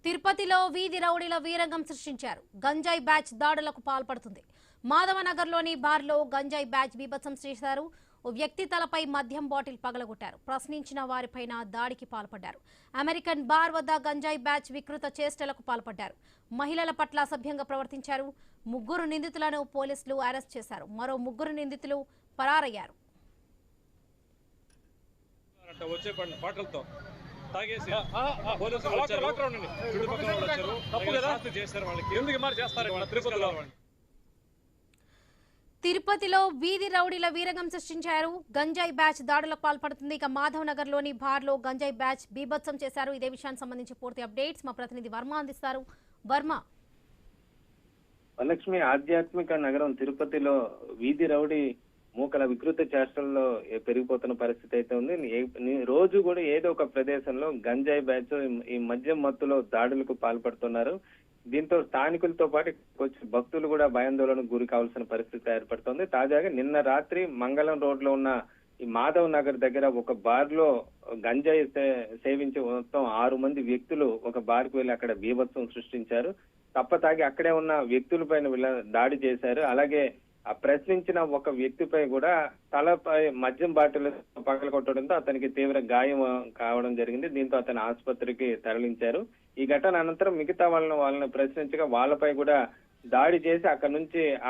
తిరుపతిలో వీధి రౌడీల వీరంగం సృష్టించారు. గంజాయి బ్యాచ్ దాడులకు పాల్పడుతుంది. మాధవనగర్లోని బార్లో గంజాయి బ్యాచ్ బీభత్సం చేశారు. ఓ వ్యక్తి తలపై మద్యం బాటిల్ పగలగొట్టారు. ప్రశ్నించిన వారిపైన దాడికి పాల్పడ్డారు. అమెరికన్ బార్ వద్ద గంజాయి బ్యాచ్ వికృత చేష్టలకు పాల్పడ్డారు. మహిళల పట్ల అసభ్యంగా ప్రవర్తించారు. 3 నిందితులను పోలీసులు అరెస్ట్ చేశారు. మరో 3 నిందితులు పరారయ్యారు. తాగేసి పోలీసులు వచ్చారు, చుట్టుపక్కల వచ్చారు, తప్పు కదా చేస్తారు. వాళ్ళకి ఎందుకు మరి చేస్తారు తిరుపతిలో? తిరుపతిలో వీధి రౌడీల వీరంగం సృష్టించారు. గంజాయి బ్యాచ్ దాడులకు పాల్పడుతుంది. ఇక మాధవ్ నగర్ లోని బార్లో గంజాయి బ్యాచ్ బీభత్సం చేశారు. ఇదే విషయానికి సంబంధించి పూర్తి అప్డేట్స్ మా ప్రతినిధి వర్మ అందిస్తారు. వర్మ. వరలక్ష్మి, ఆధ్యాత్మిక నగరం తిరుపతిలో వీధి రౌడీ మూకల వికృత చేష్టల్లో పెరిగిపోతున్న పరిస్థితి అయితే ఉంది. రోజు కూడా ఏదో ఒక ప్రదేశంలో గంజాయి బ్యాచ్ ఈ మద్యం మత్తులో దాడులకు పాల్పడుతున్నారు. దీంతో స్థానికులతో పాటు వచ్చి భక్తులు కూడా భయాందోళనకు గురి కావాల్సిన పరిస్థితి ఏర్పడుతోంది. తాజాగా నిన్న రాత్రి మంగళం రోడ్ లో ఉన్న ఈ మాధవ్ నగర్ దగ్గర ఒక బార్ లో గంజాయి సేవించి మొత్తం 6 మంది వ్యక్తులు ఒక బార్ కు వెళ్లి అక్కడ బీభత్సం సృష్టించారు. తప్పతాగి అక్కడే ఉన్న వ్యక్తుల పైన దాడి చేశారు. అలాగే ఆ ప్రశ్నించిన ఒక వ్యక్తిపై కూడా తలపై మద్యం బాటిల్ పగల కొట్టడంతో అతనికి తీవ్ర గాయం కావడం జరిగింది. దీంతో అతను ఆసుపత్రికి తరలించారు. ఈ ఘటన అనంతరం మిగతా వాళ్ళని ప్రశ్నించగా వాళ్ళపై కూడా దాడి చేసి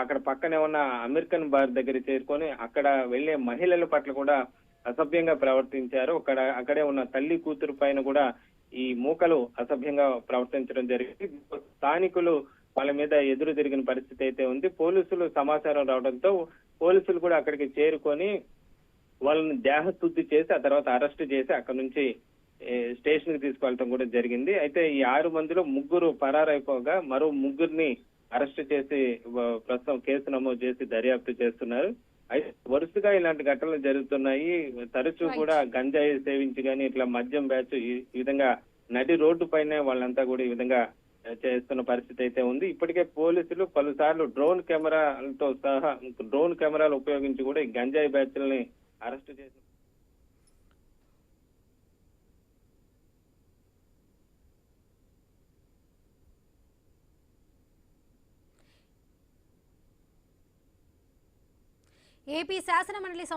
అక్కడ పక్కనే ఉన్న అమెరికన్ బార్ దగ్గర చేరుకొని అక్కడ వెళ్లే మహిళల పట్ల కూడా అసభ్యంగా ప్రవర్తించారు. అక్కడే ఉన్న తల్లి కూతురు పైన కూడా ఈ మూకలు అసభ్యంగా ప్రవర్తించడం జరిగింది. స్థానికులు వాళ్ళ మీద ఎదురు తిరిగిన పరిస్థితి అయితే ఉంది. పోలీసులు సమాచారం రావడంతో పోలీసులు కూడా అక్కడికి చేరుకొని వాళ్ళని దేహశుద్ధి చేసి ఆ తర్వాత అరెస్ట్ చేసి అక్కడ నుంచి స్టేషన్ కి తీసుకెళ్లడం కూడా జరిగింది. అయితే ఈ 6 మందిలో 3 పరారైపోగా మరో 3ని అరెస్ట్ చేసి ప్రస్తుతం కేసు నమోదు చేసి దర్యాప్తు చేస్తున్నారు. అయితే వరుసగా ఇలాంటి ఘటనలు జరుగుతున్నాయి. తరచూ కూడా గంజాయి సేవించి కానీ ఇట్లా మద్యం బ్యాచ్ ఈ విధంగా నడి రోడ్డు పైనే వాళ్ళంతా కూడా ఈ విధంగా చేస్తున్న పరిస్థితి అయితే ఉంది. ఇప్పటికే పోలీసులు పలుసార్లు డ్రోన్ కెమెరాలు ఉపయోగించి కూడా ఈ గంజాయి బ్యాచ్లని అరెస్ట్ చేసి ఏపీ శాసనమండలి